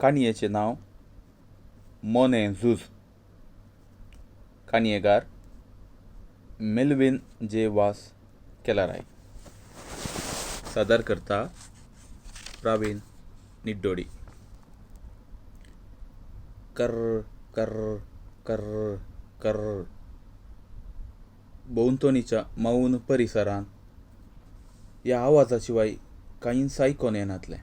काणयेचें नांव मोने झूज. काणयेकार मेल्विन जे वास केलाराय. सादर करता प्रवीण निड्डोडी. कर्र कर्र कर्र कर्र. भोंवतणीच्या मौन परिसरांत ह्या आवाजा शिवाय कांयच आयकोन येनातलें.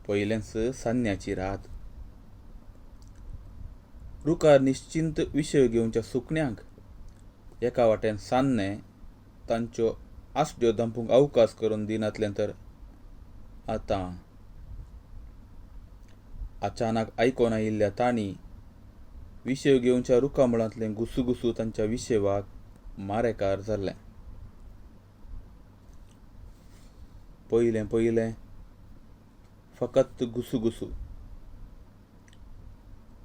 पयलेंच सान्न्याची रात. रुखार निश्चिंत विशय घेवच्या सुकण्यांक एका वाटेन सान्नें तांच्यो आसड्यो दंपूंक अवकाश करून दिनातलें तर आतां अचानक आयकोन आयिल्ल्या तांणी विशय घेवच्या रुखामळांतलें गुसूगुसू तांच्या विशेवाक मारेकार जाल्लें. पयलें पयलें फकत गुसूगुसू.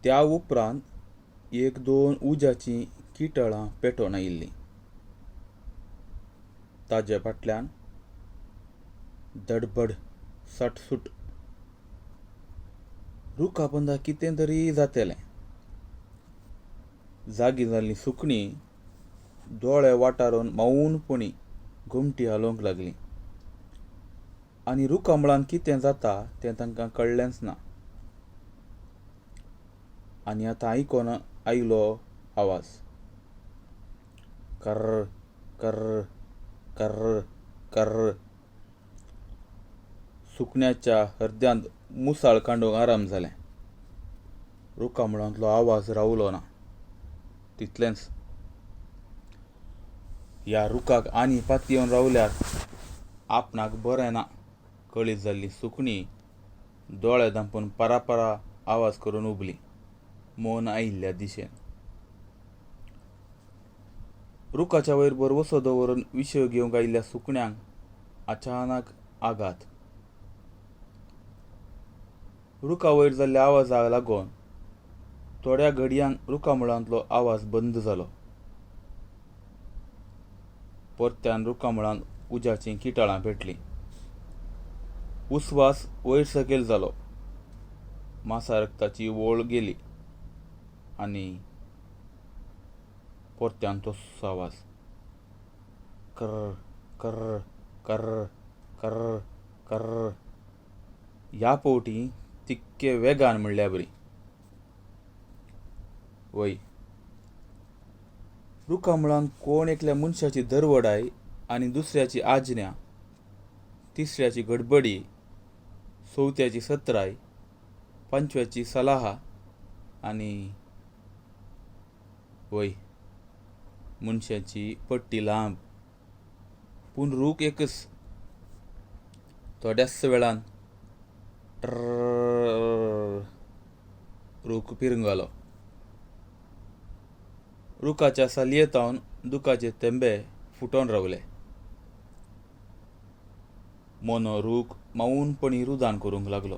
त्या उपरांत एक दोन उज्याचीं किटळां पेटोवन आयिल्लीं. ताजे फाटल्यान धडबड सटसूट. रुखाबंदा कितें तरी जातलें. जागी जाल्लीं सुकणीं दोळे वाटारून मौनपणी घुमटी हालोवंक लागलीं. आनी रुखामळांत कितें जाता तें तांकां कळ्ळेंच ना. आनी आतां आयकोन आयलो आवाज. कर्र कर्र कर्र कर्र. सुकण्याच्या हृदयांत मुसाळ कांडूंक आराम जालें. रुखामळांतलो आवाज रावलो ना. तितलेंच. ह्या रुखाक आनी पातयेवन रावल्यार आपणाक बरें ना कळीत जाल्ली सुकणीं दोळे धांपून परापरा आवाज करून उबलीं मोन आयिल्ल्या दिशेन. रुखाच्या वयर बरवसो दवरून विशय घेवंक आयिल्ल्या सुकण्यांक अचानक आघात. रुखा वयर जाल्ल्या आवाजाक लागून थोड्या घडयांक रुखामळांतलो आवाज बंद जालो. परत्यान रुखामळांत उज्याचीं किटळां पेटलीं. उस्वास वयर सकयल जालो. मासा रक्ताची वोळ गेली. आनी परत्यान तोच आवाज. कर्र कर्र कर्र कर्र कर्र. ह्या फावटी तितके वेगान म्हणल्यार बरी. वय. रुखामळांत कोण एकल्या मनशाची धरवडाय आनी दुसऱ्याची आज्ञा, तिसऱ्याची गडबडी, चवथ्याची सत्राय, पंचव्याची सलाह आनी वय मनशाची पट्टी लांब. पूण रूख एकच. थोड्याच वेळान ट्रर्र. रूख पिरंगलो. रुखाच्या सालयेतावन दुखाचे थेंबे फुटोवन रावले. मोनो रूख मौनपणी रुदान करूंक लागलो.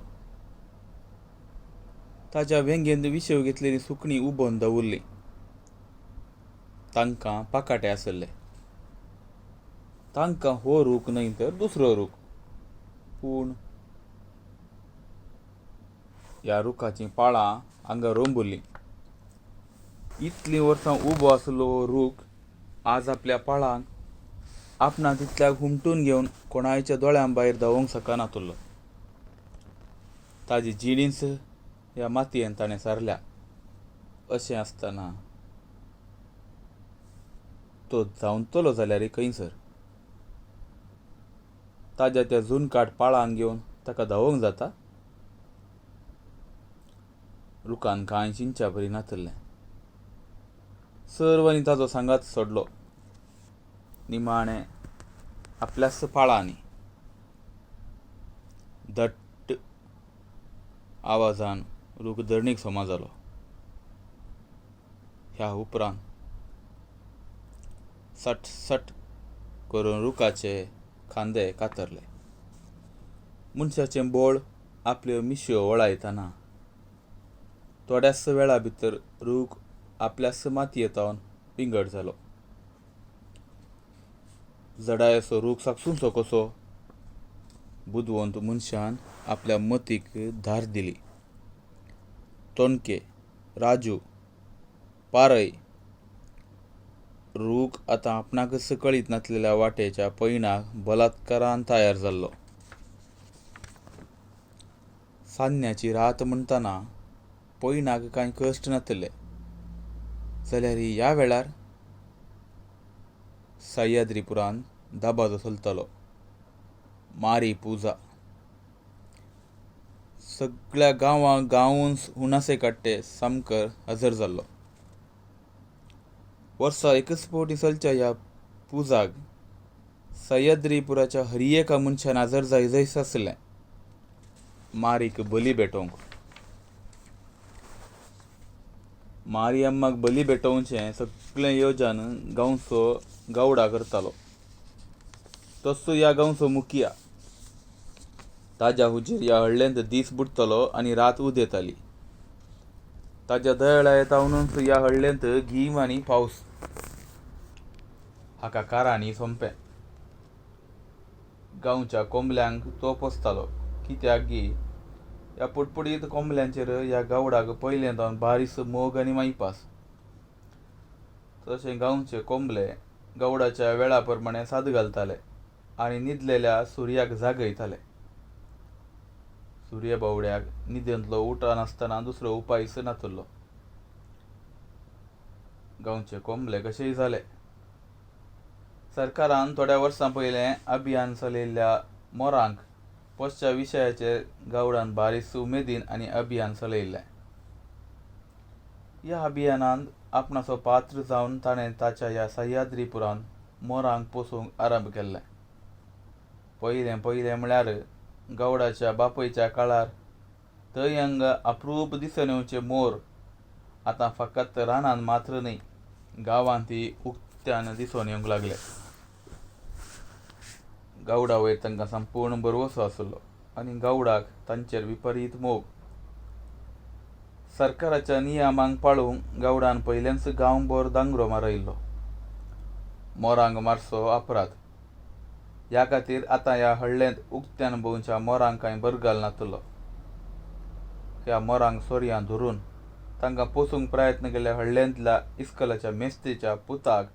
ताच्या वेंगेंत विशय घेतलेलीं सुकणीं उबोवन दवरलीं. तांकां पाकाटे आसले. तांकां हो रूख न्हय तर दुसरो रूख. पूण ह्या रुखाचीं पाळां हांगां रोंबुल्लीं. इतलीं वर्सां उबो आसलो हो रूख आज आपल्या पाळांक आपणा तितल्याक हुमटून घेवन कोणायच्या दोळ्यां भायर धांवोंक शकनातलो. ताजी जिणीच ह्या मातयेन ताणें सारल्या. अशें आसतना तो जावतलो जाल्यार खंयसर. ताज्या त्या झुणकाट पाळांक घेवन ताका धांवोंक जाता. रुखान कांय चिंतच्या परी नातल्लें. सर्वांनी ताजो सांगात सोडलो. निमाणें आपल्याच पाळांनी. धट्ट आवाजान रूख धरणीक सोमा जालो. ह्या उपरांत सट सट करून रुखाचे खांदे कातरले. मनशाचें बोळ आपल्यो मिशयो वळायतना थोड्याच वेळा भितर रूख आपल्याच मातयेतावन पिंगड जालो. जडाय असो रूख साकसूंचो कसो बुदवंत मनशान आपल्या मतीक धार दिली. तोणके, राजू, पारय रूख आतां आपणाकच कळीत नासलेल्या वाटेच्या पैणाक बलात्कारान तयार जाल्लो. सान्न्याची रात म्हणटना पैणाक कांय कश्ट नासले, जाल्यार ह्या वेळार सह्याद्रीपुरांत दबाजो चलतालो. मारी पुजा सगळ्या गांवांक गांवून हुणासे काडटे सामकर हजर जाल्लो. वर्सा एकच फावटी चलच्या ह्या पुजाक सह्याद्रीपुराच्या हर एका मनशान हजर जायत आसलें मारीक बली भेटोवंक. मारियम्माक बली भेटोवचें सगळें येवजन गांवचो गवडा करतालो. तस्सो ह्या गांवचो मुखिया. ताज्या हुजीर ह्या हळ्ळेंत दीस बुडतलो आनी रात उद येताली. ताज्या दयाळायेतावनूच ह्या हळ्ळेंत गीम आनी पावस. हाका कारण सोंपें. गांवच्या कोंबल्यांक तो पोसतालो, कित्याक गी ह्या पुडपुडीत कोंबल्यांचेर ह्या गवडाक पयलेंदावन बारीस मोग आनी मायपास. तशें गांवचे कोंबले गवडाच्या वेळा प्रमाणें साद घालताले आनी न्हिदलेल्या सुर्याक जागयताले. सुर्यबावड्याक न्हिदेंतलो उठनासतना दुसरो उपायच नासलो. गांवचे कोंबले कशेय जाले. सरकारान थोड्या वर्सां पयलें अभियान चलयल्ल्या मोरांक पोसच्या विशयाचेर गावडान बारीस उमेदीन आनी अभियान चलयल्लें. ह्या अभियानांत आपणाचो पात्र जावन ताणें ताच्या ह्या सह्याद्रीपुरांत मोरांक पोसूंक आरंभ केल्लें. पयलें म्हळ्यार गवडाच्या बापयच्या काळार थंय हांगा अप्रूप दिसून येवचे मोर आतां फकत रानांत मात्र न्हय, गांवांतय उक्त्यान दिसून येवंक लागले. गवडा वयर तांकां संपूर्ण भरवंसो आसलो आनी गवडाक तांचेर विपरीत मोग. सरकाराच्या नियमांक पाळूंक गवडान पयलेंच गांवभर दांगरो मारयल्लो. मोरांक मारचो अपराध. ह्या खातीर आतां ह्या हळ्ळेंत उक्त्यान भोंवच्या मोरांक कांय बरगल नासलो. ह्या मोरांक सोर्यां धरून तांकां पोसूंक प्रयत्न केल्ल्या हळ्ळेंतल्या इस्कलाच्या मेस्तेच्या पुताक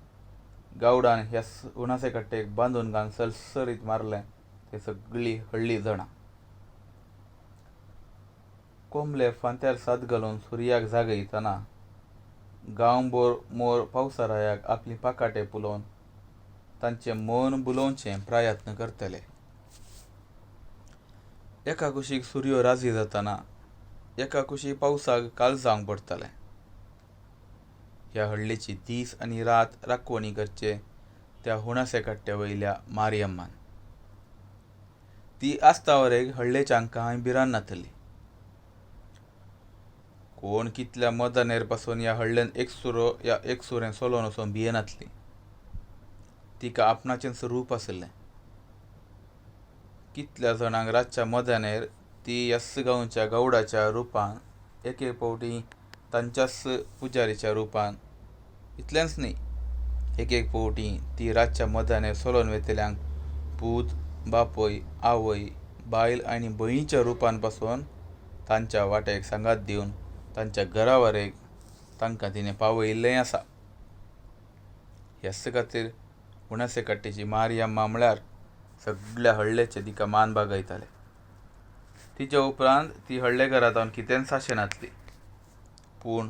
गवडान ह्या हुणासे कट्टेक बांदून घालन सरसरीत मारलें तें सगळी हळ्ळी जाणा. कोंबले फांत्यार साद घालून सुर्याक जागयतना गांवभर मोर पावसारायाक आपली पाकाटे फुलोवन तांचें मन भुलोवचें प्रयत्न करतले. एका कुशीक सुर्यो राजी जातना एका कुशी पावसाक काळजांक पडटलें. ह्या हळ्ळेची दीस आनी रात राखणणी करचे त्या हुणासे कट्ट्या वयल्या मारियम्मान. ती आस्तावरेक हळ्ळेच्यांक कांय भिरांत नासली. कोण कितल्या मदानेर पासून ह्या हळ्ळेंत एक सुरें चलोवन वचोंक भियेनासली. तिका आपणाचेंच रूप आसलें. कितल्या जाणांक रातच्या मदानेर ती ह्याच गांवच्या गवडाच्या रुपान एक फावटी तांच्याच पुजारीच्या रुपान इतलेंच न्हय, एक फावटी ती रातच्या मदानेर चलोवन वेतल्यांक पूत, बापय, आवय, बायल आनी भयणीच्या रुपान पासून तांच्या वाटेक सांगात दिवन तांच्या घरावरेक तांकां तिणें पावयिल्लेंय आसा. ह्याच खातीर हुणासे कट्टेची मारियम्मा म्हळ्यार सगळ्या हळ्ळेचे तिका मान बागयताले. तिच्या उपरांत ती हळ्ळेकारांत कितेंच साशें नासली. पूण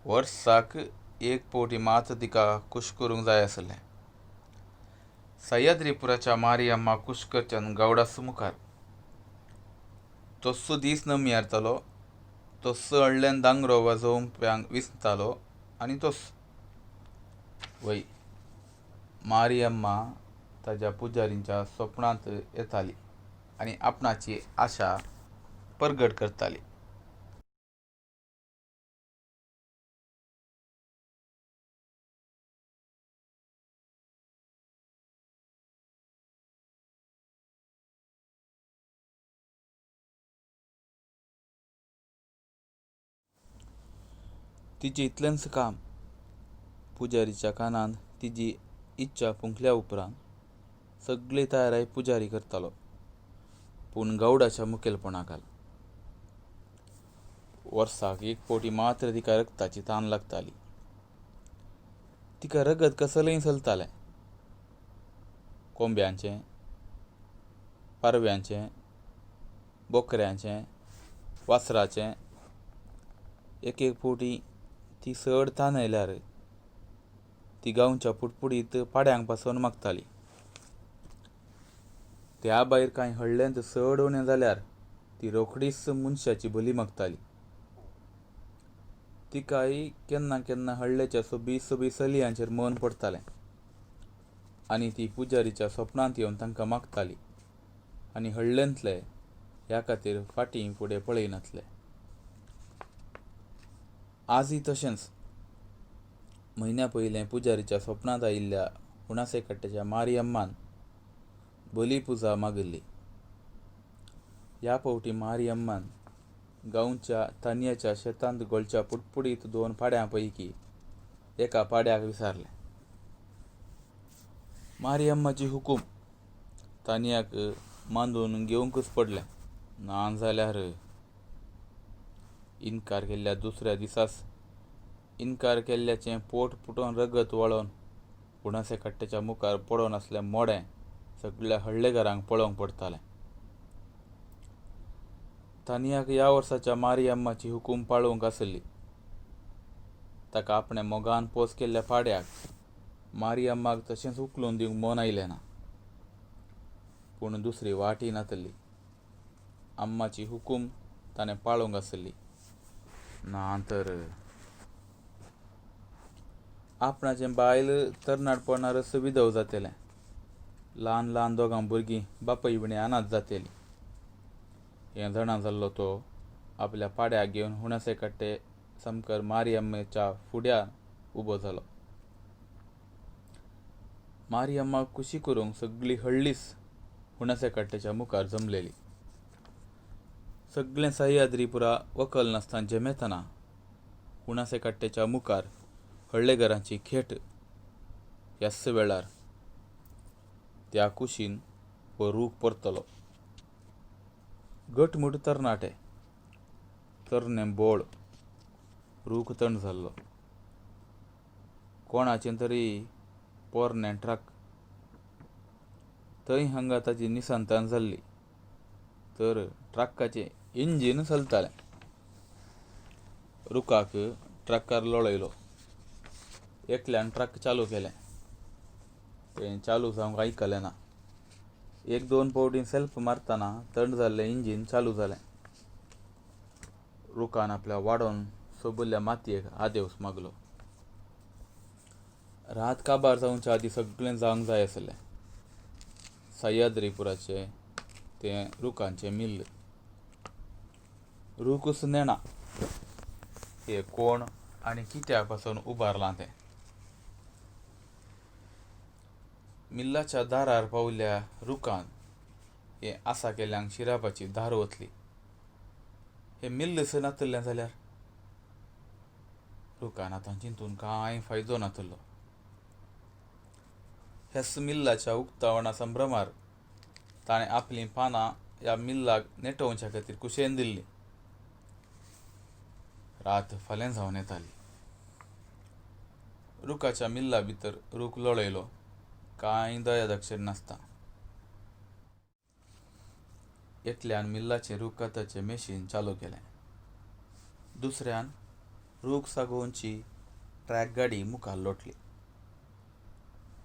वर्साक एक फावटी मात तिका खूश करूंक जाय आसलें. सह्याद्रीपुराच्या मारियम्मा खूश करच्यान गवडाच मुखार. तस्सो दीस नमी येतालो, तस्सो हळ्ळेंत दांगरो वाजोवप्यांक विसतालो आनी वय मारियम्मा ताच्या पुजारींच्या स्वप्नांत येताली आनी आपणाची आशा परगट करताली. तिचें इतलेंच काम. पुजारीच्या कानांत तिची इच्छा फुंकल्या उपरांत सगळी तयाराई पुजारी करतालो, पूण गौडाच्या मुखेलपणाखाल. वर्साक एक फावटी मात्र तिका रगताची तान लागताली. तिका रगत कसलंय चलतालें. कोंब्यांचें, पारव्यांचें, बोकऱ्यांचें, वासराचें. एक फावटी ती चड तान आयल्यार ती गांवच्या पुडपुडीत पाड्यांक पासून मागताली. त्या भायर कांय हळ्ळेंत चड उणें जाल्यार ती रोखडीच मनशाची बली मागताली. तिकाय केन्ना केन्ना हळ्ळेच्या सोबी सोबी चलयांचेर मन पडतालें आनी ती पुजारीच्या स्वप्नांत येवन तांकां मागताली आनी हळ्ळेंतले ह्या खातीर फाटीं फुडें पळयनासले. आजय तशेंच म्हयन्या पयलें पुजारीच्या स्वप्नांत आयिल्ल्या हुणासे कट्ट्याच्या मारियम्मान बली पुजा मागिल्ली. ह्या फावटी मारियम्मान गांवच्या तानियाच्या शेतांत गोलच्या पुडपुडीत 2 पाड्यां पैकी एका पाड्याक विसारलें. मारियम्माची हुकूम तानियाक मांडून घेवंकच पडलें, ना जाल्यार इन्कार केल्ल्या दुसऱ्या दिसाच इन्कार केल्ल्याचें पोट फुटोवन रगत वळोवन हुणासे कट्ट्याच्या मुखार पडोन आसलें मोडें सगळ्या हळ्ळेकारांक पळोवंक पडटालें. तानियाक ह्या वर्साच्या मारियम्माची हुकूम पाळूंक आसली. ताका आपणे मोगान पोस केल्ल्या पाड्याक मारियम्माक तशेंच उखलून दिवंक मन आयलें ना. पूण दुसरी वाटय नासली. अम्माची हुकूम ताणें पाळूंक आसली, ना तर आपणाचें बायल तरणाटपणारच विधव जातलें. ल्हान ल्हान 2 भुरगीं बापाय विणे अनाथ जातलीं. हें जाणा जाल्लो तो आपल्या पाड्याक घेवन हुणासे कट्टे समकर मारियम्मेच्या फुड्यान उबो जालो. मारियम्माक खुशी करूंक सगळी हळ्ळीच हुणासे कट्ट्याच्या मुखार जमलेली. सगळें सह्याद्रीपुरा वखल नासतना जमेतना हुणासे कट्ट्याच्या मुखार हळ्ळेकारांची खेट. ह्याच वेळार त्या कुशीन हो रूख परतलो. घटमूट तरणाटे, तरणे बोळ. रूख थंड जाल्लो. कोणाचें तरी पोरणें ट्रक. थंय हांगा ताची निसांतान जाल्ली, तर ट्रकाचें इंजीन चलतालें. रुखाक ट्रकार लोळयलो. एकल्यान ट्रक चालू केलें. तें चालू जावंक आयकलें ना. 1-2 फावटी सेल्फ मारतना थंड जाल्लें इंजीन चालू जालें. रुखान आपल्या वाडोवन सोबिल्ल्या मातयेक आदेवस मागलो. रात काबार जावंच्या आदीं सगळें जावंक जाय आसलें. सह्याद्रीपुराचें तें रुखांचें मिल्ल. रूखच नेणा हें कोण आनी कित्याक पासून उबारलां तें. मिल्लाच्या दारार पावल्ल्या रुखान हें आसा केल्ल्यांक शिरापाची धार वतली. हें मिल्लच नासलें जाल्यार रुखान आतां चिंतून कांय फायदो नासलो. ह्याच मिल्लाच्या उक्तावणा संभ्रमार ताणें आपलीं पानां ह्या मिल्लाक नेटोवच्या खातीर कुशेन दिल्लीं. रात फाल्यां जावन येताली. रुखाच्या मिल्ला भितर रूख लोळयलो. कांय दयादक्षिण नासता. एकल्यान मिल्लाचें रूख कातपाचें मेशीन चालू केलें. दुसऱ्यान रूख सागोवची ट्रॅक गाडी मुखार लोटली.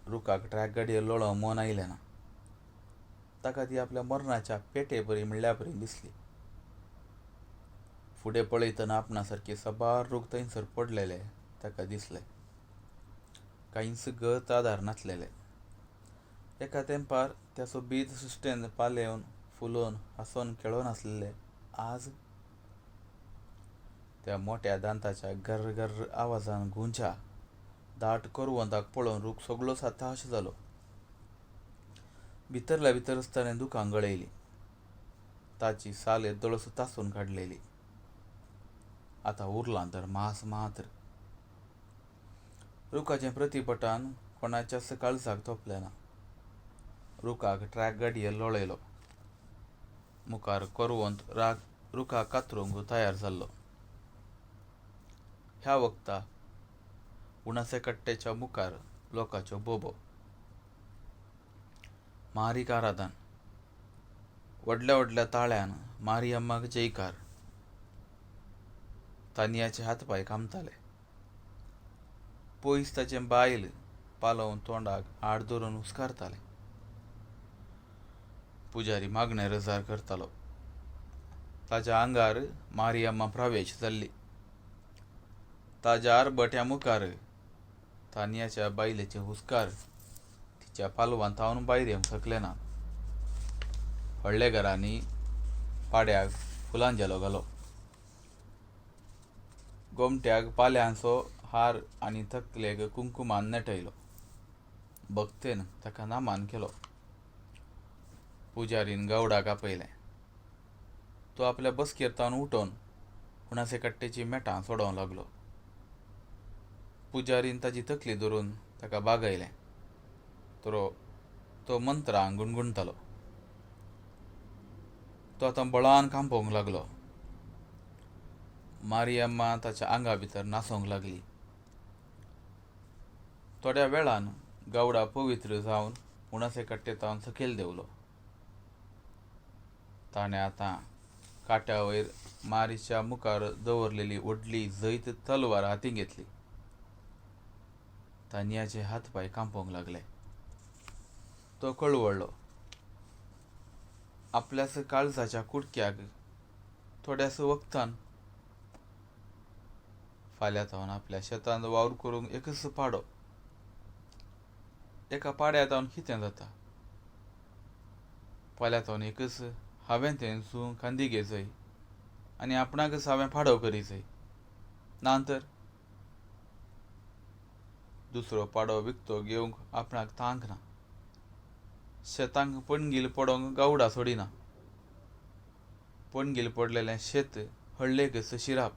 रुखाक ट्रॅक गाडयेर लोळोवंक मन आयलें ना. ताका ती आपल्या मरणाच्या पेटे परी म्हणल्या परी दिसली. फुडें पळयतना आपणा सारके सबार रूख थंयसर पडलेले ताका दिसले. कांयच गत आदार नासलेले. एका तेंपार त्या सोबीत सृश्टेन पालवन फुलोवन हांसोन खेळोन आसलेले आज त्या मोठ्या दांताच्या गर्र गर्र आवाजान गुंजा दाट करवंदाक पळोवन रूख सगळोच हताश जालो. भितरल्या भितरच ताणें दुखां गळयली. ताची साल येदोळस तासून काडलेली. आतां उरलां तर मांस मात्र. रुखाचें प्रतिपटान कोणाच्याच काळजाक तोपलें ना. रुखाक ट्रॅक गाडये लोळयलो. मुखार करवंत रुखाक कातरूंक तयार जाल्लो. ह्या वक्ता उणासे कट्ट्याच्या मुखार लोकांच्यो बोबो. मारीक आराधन. व्हडल्या व्हडल्या ताळ्यान मारियम्माक जयकार. तानियाचे हातपाय कामताले. पयस ताचे बायल पालव तोंडाक आड धरून उस्कारताले. पुजारी मागणे रजार करतालो. ताच्या आंगार मारियम्मा प्रवेश जाल्ली. ताच्या आरबट्या मुखार तानियाच्या बायलेचे हुस्कार तिच्या पालवान तावन भायर येवंक शकले ना. व्हडल्या घरांनी पाड्याक फुलांजेलो घालो. गोमट्याक पाल्यांचो हार आनी तकलेक कुंकुमान नेटयलो. भक्तेन ताका नामान केलो. पुजारीन गवडाक आपयलें. तो आपल्या बसकेर तावन उठोन उणासे कट्टेची मेटां सोडोवंक लागलो. पुजारीन ताची तकली धरून ताका बागयलें. तो मंत्रां गुणगुणतालो. तो आतां बळान कांपोवंक लागलो. मारियम्मा ताच्या आंगा भितर नाचोंक लागली. थोड्या वेळान गवडा पवित्र जावन उणासे कट्टे तावन सकयल देंवलो. ताणें आतां काट्या वयर मारीच्या मुखार दवरलेली व्हडली जैत तलवार हातीन घेतली. तानियाचे हातपाय कांपोवंक लागले. तो कळवळलो. आपल्याच काळजाच्या कुडक्याक थोड्याच वक्तान फाल्यां तावन आपल्या शेतांत वावर करूंक एकच पाडो. एका पाड्या तावन कितें जाता? फाल्यां तावन एकच हांवें थंयसून खांदी घेचय आनी आपणाकच हांवें पाडो करीचय. नांतर दुसरो पाडो विकतो घेवंक आपणाक तांक ना. शेतांक पणगील पडोवंक गवडा सोडिना. पणगील पडलेलें शेत हळ्ळेकच शिराप.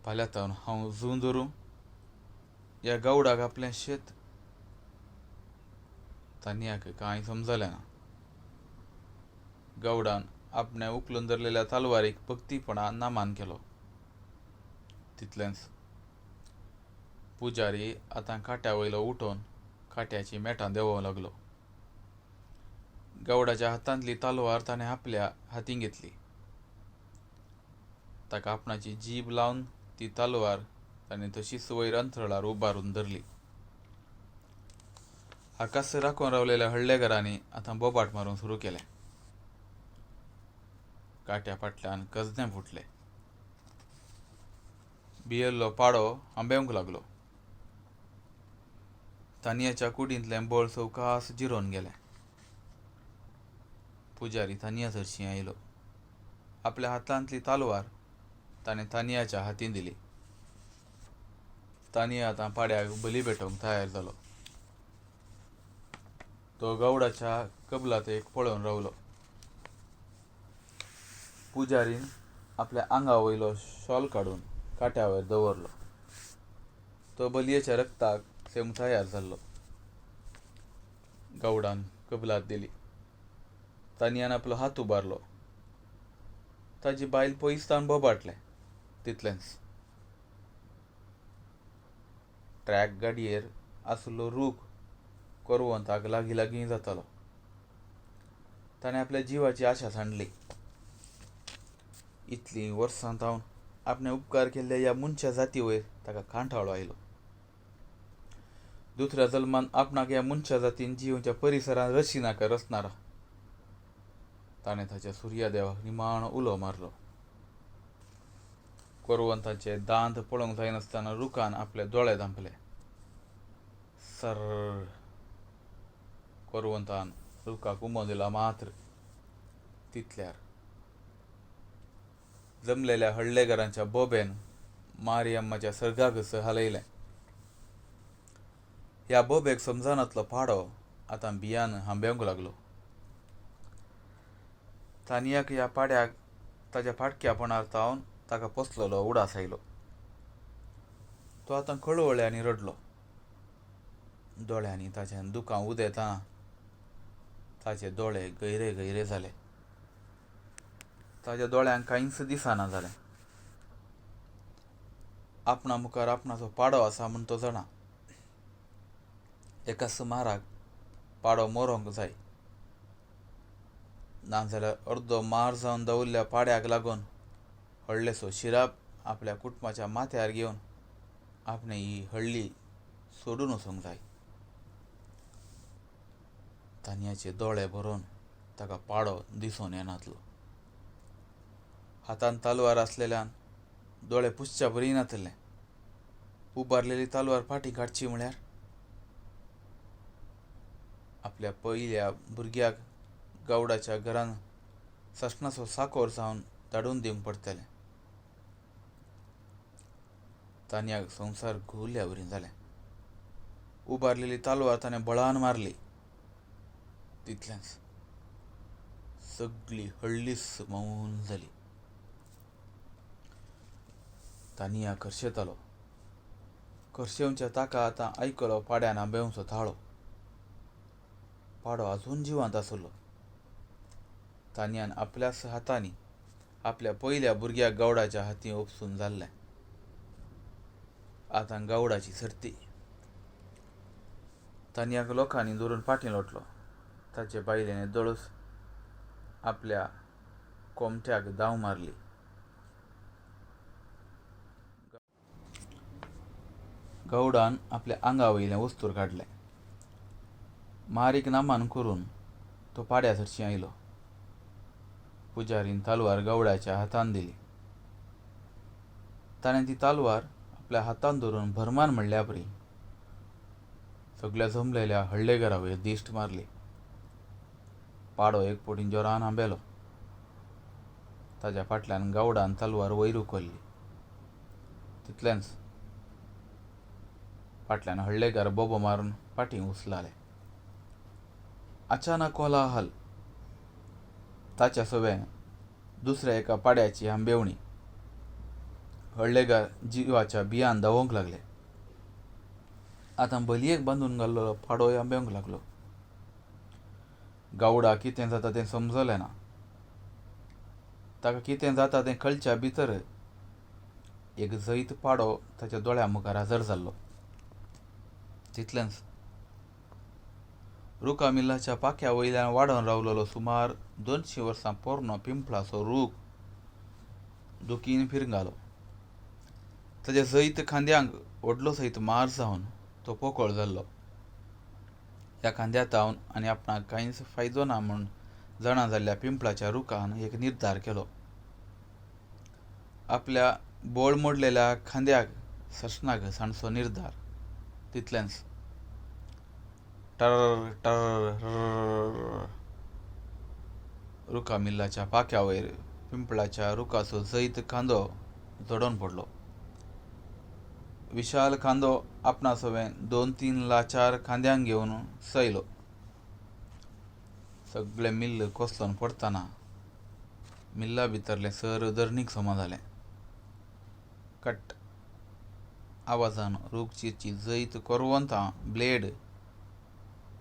फाल्यां तावन हांव झूं धरूं ह्या गवडाक आपलें शेत? तानियाक कांय समजलें ना. गवडान आपणे उखलून धरलेल्या तलवारीक भक्तीपणान नामान केलो. तितलेंच पुजारी आतां काट्या वयलो उठोन काट्याची मेटां देंवोवंक लागलो. गवडाच्या हातांतली तलवार ताणें आपल्या हातीन घेतली. ताका आपणाची जीब लावन ती तलवार ताणें तशीच वयर अंथरळार उबारून धरली. आकाश राखून रावलेल्या व्हडल्या घरांनी आतां बोबाट मारूंक सुरू केलें. काट्या फाटल्यान कसदें फुटलें. भियेल्लो पाडो हांबेवंक लागलो. तानियाच्या कुडींतलें बळ सवकास जिरोवन गेलें. पुजारी तानिया थरशी आयलो. आपल्या हातांतली तलवार ताणें तानियाच्या हातीन दिली. तानिया आतां पाड्याक बली भेटोवंक तयार जालो. तो गवडाच्या कबलातेक पळोवन रावलो. पुजारीन आपल्या आंगा वयलो शॉल काडून काट्या वयर दवरलो. तो बलयेच्या रक्ताक सेवंक तयार जाल्लो. गवडान कबलात दिली. तानियान आपलो हात उबारलो. ताजी बायल पयस तावन बोबाटलें. तितलेंच ट्रॅक गाडयेर आसलो रूख करवंताक लागीं लागीं जातालो. ताणें आपल्या जिवाची आशा सांडली. इतलीं वर्सां तावन आपणे उपकार केल्ल्या ह्या मनशा जाती वयर ताका कांठाळो आयलो. दुसऱ्या जल्मान आपणाक ह्या मनशा जातीन जिवच्या परिसरांत रशिना काय रचनारा. ताणें ताच्या सुर्या देवाक निमाणो उलो मारलो. करवंताचे दांत पळोवंक जायनासतना रुखान आपले दोळे धांपले. सर्र करवंतान रुखाक उमो दिला. मात्र तितल्यार जमलेल्या व्हडल्या घरांच्या बोबेन मारियम्माच्या सर्गाकच हालयलें. ह्या बोबेक समजनातलो पाडो आतां भियान हांबेवंक लागलो. तानियाक ह्या पाड्याक ताच्या फाटक्यापणार तावन ताका पोसलेलो उडास आयलो. तो आतां कळवळ्यांनी रडलो. दोळ्यांनी ताच्यान दुकां उदेताना ताचे दोळे गैरे गैरे जाले. ताच्या दोळ्यांक कांयच दिसना जालें. आपणा मुखार आपणाचो पाडो आसा म्हूण तो जाणा. एका सुमाराक पाडो मरोंक जाय, नाजाल्यार अर्दो मार जावन दवरल्या पाड्याक लागून व्हडलेसो शिराप आपल्या कुटुंबाच्या माथ्यार घेवन आपणे ही हळ्ळी सोडून वचूंक जाय. तान्याचे दोळे भरून ताका पाडो दिसून येनातलो. हातान तालवार आसलेल्यान दोळे पुसच्या बरी नातले. उबारलेली तालवार फाटी काडची म्हळ्यार आपल्या पयल्या भुरग्याक गावडाच्या घरान ससनाचो साकोर जावन धाडून दिवंक पडटलें. तान्याक संवसार घुंवल्या बरी जालें. उबारलेली तालवार ताणें बळान मारली. तितलेंच सगळी हळ्ळीच मौन जाली. तानिया करशेतालो. करशेवच्या ताका आतां आयकलो पाड्यान आंबेवचो ताळो. पाडो आजून जिवंत आसलो. तान्यान आपल्याच हातांनी आपल्या पयल्या भुरग्याक गावडाच्या हातीं ओपसून जाल्लें. आतां गावडाची सर्ती. तान्याक लोकांनी धरून फाटीं लोटलो. ताचे बायलेन दळूस आपल्या कोमट्याक धांव मारली. गावडान आपल्या आंगा वयलें वस्तूर काडलें. मारीक नामान करून तो पाड्या सरशी आयलो. पुजारीन तालवार गावड्याच्या हातान दिली. ताणें ती तालवार आपल्या हातान धरून भरमान म्हणल्या परी सगळ्या जमलेल्या हळ्ळेगरा वयर दिश्ट मारली. पाडो एक पोटीन जोरान आंबेलो. ताच्या फाटल्यान गावडान तलवार वयर उखल्ली. तितलेंच फाटल्यान हळ्ळेकार बोबो मारून फाटीं उचलाले. अचानक कोलाहल. ताच्या सवे दुसऱ्या एका पाड्याची आंबेवणी. हळ्ळेकार जिवाच्या भियान धांवोंक लागले. आतां बलयेक बांदून घाल्लो पाडोय आंबेवंक लागलो. गावडा कितें जाता तें समजलें ना. ताका कितें जाता तें कळच्या भितर एक जैत पाडो ताच्या दोळ्या मुखार हजर जाल्लो. तितलेंच रुका मिल्लाच्या पाक्या वयल्यान वाडोवन रावलेलो सुमार 200 वर्सां पोरनो पिंपळाचो रूख दुखीन फिरंगालो. ताच्या जैत खांद्यांक व्हडलो सैत मार जावन तो पोकळ जाल्लो. ह्या खांद्यातावन आनी आपणाक कांयच फायदो ना म्हूण जाणा जाल्ल्या पिंपळाच्या रुखान एक निर्धार केलो. आपल्या बोळ मोडलेल्या खांद्याक ससनाक सांडचो निर्धार. तितलेंच टर टर रुका मिल्लाच्या पाक्या वयर पिंपळाच्या रुखाचो जैत खांदो जडोवन पडलो. विशाल खांदो आपणा सवें 2-3 लाचार खांद्यांक घेवन सयलो. सगळें मिल्ल कोसलोन पडटना मिल्ला भितरलें सर धरणीक समा जालें. कट आवाजान रूखचीरची जैत कोरवंतां ब्लेड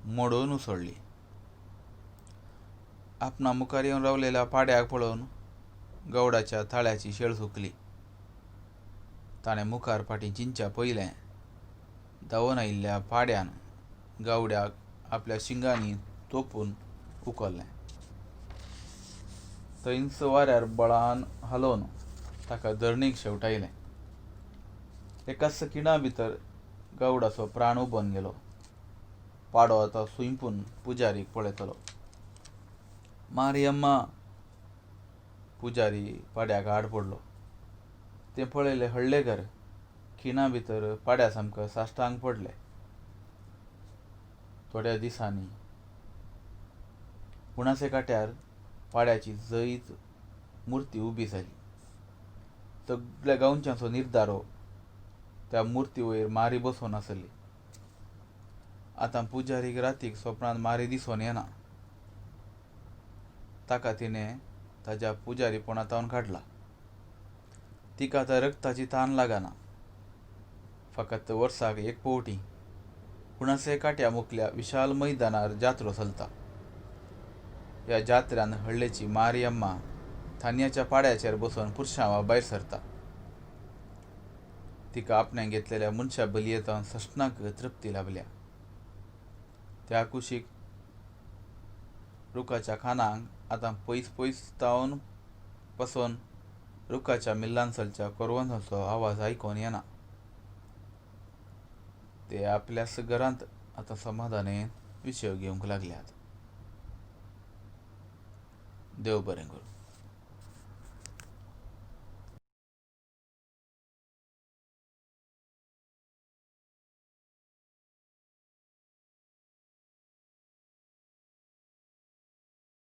मोडून उसळ्ळी. आपणा मुखार येवन रावलेल्या पाड्याक पळोवन गवडाच्या थाळ्याची शेळ सुकली. ताणें मुखार फाटीं चिंच्या पयलें धांवन आयिल्ल्या पाड्यान गावड्याक आपल्या शिंगांनी तोपून उखल्लें. थंयच वाऱ्यार बळान हालोवन ताका धरणीक शेवटायलें. एकाच किणा भितर गावडाचो प्राण उबोन गेलो. पाडो आतां सुंयपून पुजारीक पळयतलो. मारियम्मा! पुजारी पाड्याक आड पडलो. तें पळयलें हळ्ळेकार खिणा भितर पाड्या सामको साश्टांग पडले. थोड्या दिसांनी उणासे काट्यार पाड्याची जैत मुर्ती उबी जाली. सगळ्या गांवच्यांचो निर्धारो त्या मुर्ती वयर मारी बसोवन आसली. आतां पुजारीक रातीक स्वप्नांत मारी दिसोन येना. ताका तिणें ताच्या पुजारीपणांतावन काडला. तिका आतां रक्ताची तान लागना. फकत वर्साक एक फावटी हुणासे काट्या मुकल्या विशाल मैदानार जात्रो चलता. या जात्र्यान हळ्ळेची मारियम्मा थान्याच्या पाड्याचेर बसून पुरशांवा भायर सरता. तिका आपणाक घेतलेल्या मनशा बलयेतान सष्णाक तृप्ती लाभल्या. त्या कुशीक रुखाच्या खानाक आतां पयस पयस तावन पासून रुखाच्या मिल्लांचलच्या कोरवंदाचो आवाज आयकोन येना. ते आपल्याच घरांत आतां समाधानेन विश्यो घेवंक लागल्यात. देव बरें करूं.